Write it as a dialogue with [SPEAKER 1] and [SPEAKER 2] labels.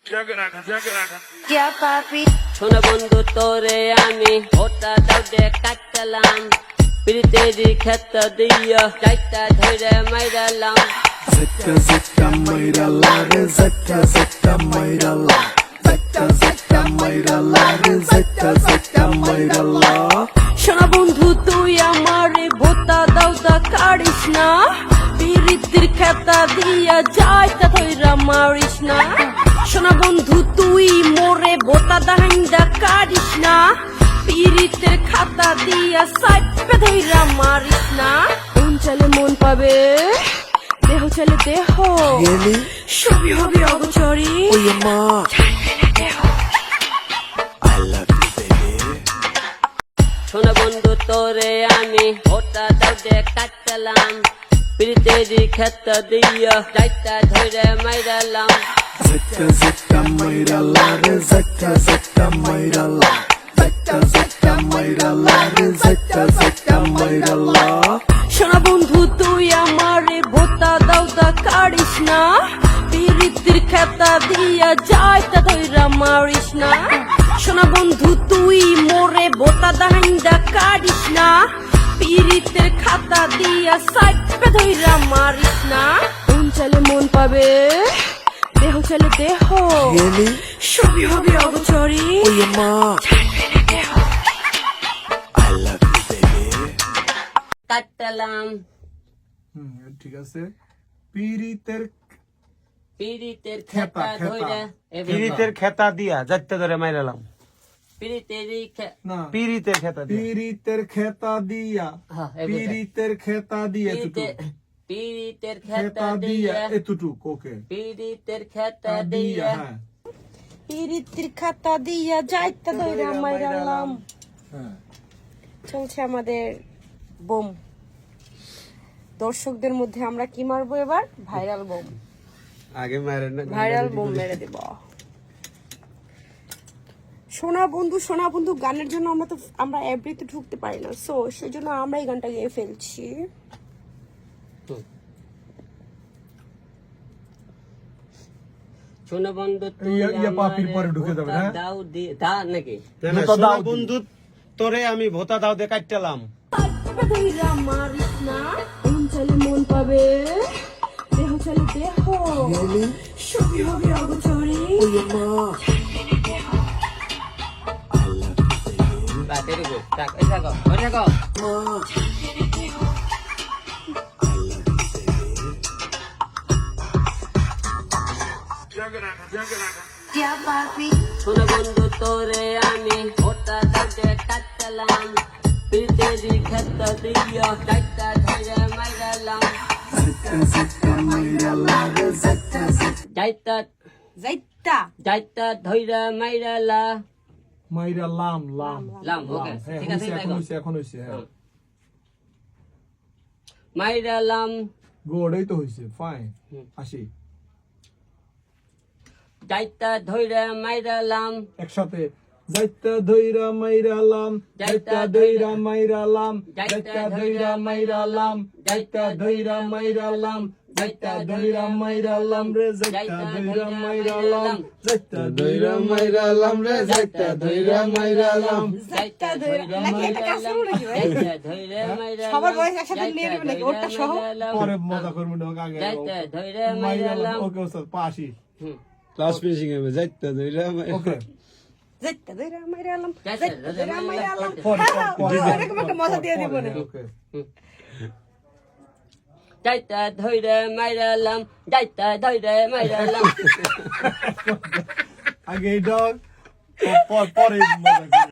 [SPEAKER 1] क्या पापी
[SPEAKER 2] শোনা বন্ধু তোরে আমি ওটা দাও দে কাটলাম প্রীতেরি ক্ষেত দিয়া চাইটা ধরে মাইরালাম
[SPEAKER 3] Zeta zeta mayrala re zeta zeta mayrala Zeta zeta mayrala re zeta zeta mayrala
[SPEAKER 2] শোনা বন্ধু তুই আমারে বোতা দাও দা কাড়িস না প্রীতির ক্ষেত দিয়া চাইটা ধরে মারিস না শোনা বন্ধু তুই মোরে বোতা দাহিন্দা কাড়িস না প্রীতির খাতা দিয়া সাইপে ধইরা মারিস না মন চলে মন পাবে দেহ চলে দেহ
[SPEAKER 3] Yeli
[SPEAKER 2] সবই হবে অগোচরি
[SPEAKER 3] oh your ma I love you baby
[SPEAKER 2] শোনা বন্ধু তোরে আমি ওটা দাও দে কাটলাম প্রীতেরি ক্ষেত দিয়া চাইটা ধরে মাইরালাম
[SPEAKER 3] Zeta zeta mayrala re zeta zeta mayrala Zeta zeta mayrala re zeta zeta mayrala
[SPEAKER 2] শোনা বন্ধু তুই আমারে বোতা দাও দা কাড়িস না প্রীতির খাতা দিয়া যাইতা ধইরা মারিস না শোনা বন্ধু তুই মোরে বোতা দাহিন্দা কাড়িস না প্রীতির খাতা দিয়া সাইপে ধইরা মারিস না মন চলে মন পাবে দেহ চলে দেহ
[SPEAKER 3] Yeli
[SPEAKER 2] সবই হবে অগোচরি
[SPEAKER 3] oh your ma I love you baby
[SPEAKER 2] কাটলাম
[SPEAKER 3] ঠিক আছে পীড়িতের
[SPEAKER 2] প্রীতির
[SPEAKER 3] খেতা,
[SPEAKER 2] খাতা
[SPEAKER 3] খেতা।
[SPEAKER 2] ধইরা
[SPEAKER 4] পিরিতের খেতা দিয়া যাইতে ধরে মাইরালাম
[SPEAKER 2] প্রীতিরি
[SPEAKER 3] না
[SPEAKER 4] পিরিতের খেতা দিয়া
[SPEAKER 3] পীড়িতের খেতা দিয়া
[SPEAKER 2] হ্যাঁ, এবার।
[SPEAKER 3] পীড়িতের খেতা দিয়া এতটুকু
[SPEAKER 2] পীড়িতের
[SPEAKER 3] খেতা
[SPEAKER 2] খেতা
[SPEAKER 3] দিয়া
[SPEAKER 2] দিয়া
[SPEAKER 3] এতটুক ওকে
[SPEAKER 2] পীড়িতের খেতা দিয়া
[SPEAKER 3] হ্যাঁ
[SPEAKER 2] পীড়িতের খাতা দিয়া যাইতা ধইরা মাইরালাম
[SPEAKER 3] হ্যাঁ
[SPEAKER 2] চলছে আমাদের বোম দর্শকদের মধ্যে আমরা কি মারবো এবার ভাইরাল বোম
[SPEAKER 4] আগে মারেন না
[SPEAKER 2] ভাইরাল বোম মেরে দেব সোনা বন্ধু গানের জন্য আমরা এভরিতে ঢুকতে পারি না সো সেজন্য আমরা এই গানটা গেয়ে ফেলছি সোনা বন্ধু
[SPEAKER 3] ইয়া পাপির পরে ঢুকে যাবে না
[SPEAKER 2] দাও দা নাকি
[SPEAKER 4] সোনা বন্ধু তোরে আমি ভোতা দাও দে কাটলাম
[SPEAKER 2] ধইরা মারিস না মন চলে মন পাবে দেহ চলে দেহ
[SPEAKER 3] Yeli
[SPEAKER 2] সবই হবে অগোচরি
[SPEAKER 3] oh your ma I love you baby
[SPEAKER 2] বাতের গো থাক এই থাকো ওই থাকো
[SPEAKER 3] ma I love you baby
[SPEAKER 1] क्या पापी
[SPEAKER 2] শোনা বন্ধু তোরে আমি ওটা দাঁড়ে কাটলাম প্রীতেরি ক্ষেত দিয়া চাইটা ধরে মাইরালাম
[SPEAKER 3] Zeta zeta mayrala re zeta zeta
[SPEAKER 2] যাইতা
[SPEAKER 1] जैता
[SPEAKER 2] যাইতা ধইরা মাইরালা
[SPEAKER 3] মাইরা লাম লাম
[SPEAKER 2] লাম ওকে
[SPEAKER 3] হ্যাঁ
[SPEAKER 2] ঠিক আছে
[SPEAKER 3] এখন হইছে হ্যাঁ
[SPEAKER 2] মাইরালাম
[SPEAKER 3] গোড়াই তো হইছে ফাইন আসি
[SPEAKER 2] যাইতা ধইরা মাইরালাম
[SPEAKER 3] একসাথে যাইতা ধইরা মাইরালাম যাইতা ধইরা মাইরালাম যাইতা ধইরা মাইরালাম যাইতা ধইরা মাইরালাম যাইতা ধইরা মাইরালাম রে যাইতা ধইরা মাইরালাম যাইতা ধইরা মাইরালাম রে যাইতা ধইরা মাইরালাম
[SPEAKER 2] যাইতা ধইরা মাইরালাম যাইতা ধইরা মাইরালাম
[SPEAKER 1] সবার বয়স একসাথে নিয়ে নেবে নাকি ওটা সহ
[SPEAKER 3] পরে মজা করব না আগে
[SPEAKER 2] যাইতা ধইরা
[SPEAKER 3] মাইরালাম
[SPEAKER 2] মাইরালাম
[SPEAKER 3] ওকে ওস্তাদ পাশি
[SPEAKER 4] ক্লাস ফিনিশিং হবে যাইতে ধরে
[SPEAKER 3] ওকে
[SPEAKER 1] जैता देरा मेरे आलम
[SPEAKER 2] যাইতা
[SPEAKER 1] जैता
[SPEAKER 2] ধইরা
[SPEAKER 1] देरा मेरे आलम
[SPEAKER 3] পরে
[SPEAKER 1] এরকম একটা মজা দিয়ে দিব না
[SPEAKER 3] ওকে
[SPEAKER 2] যাইতা ধইরা মাইরালাম যাইতা ধইরা মাইরালাম
[SPEAKER 3] আগে ডগ পরে মজা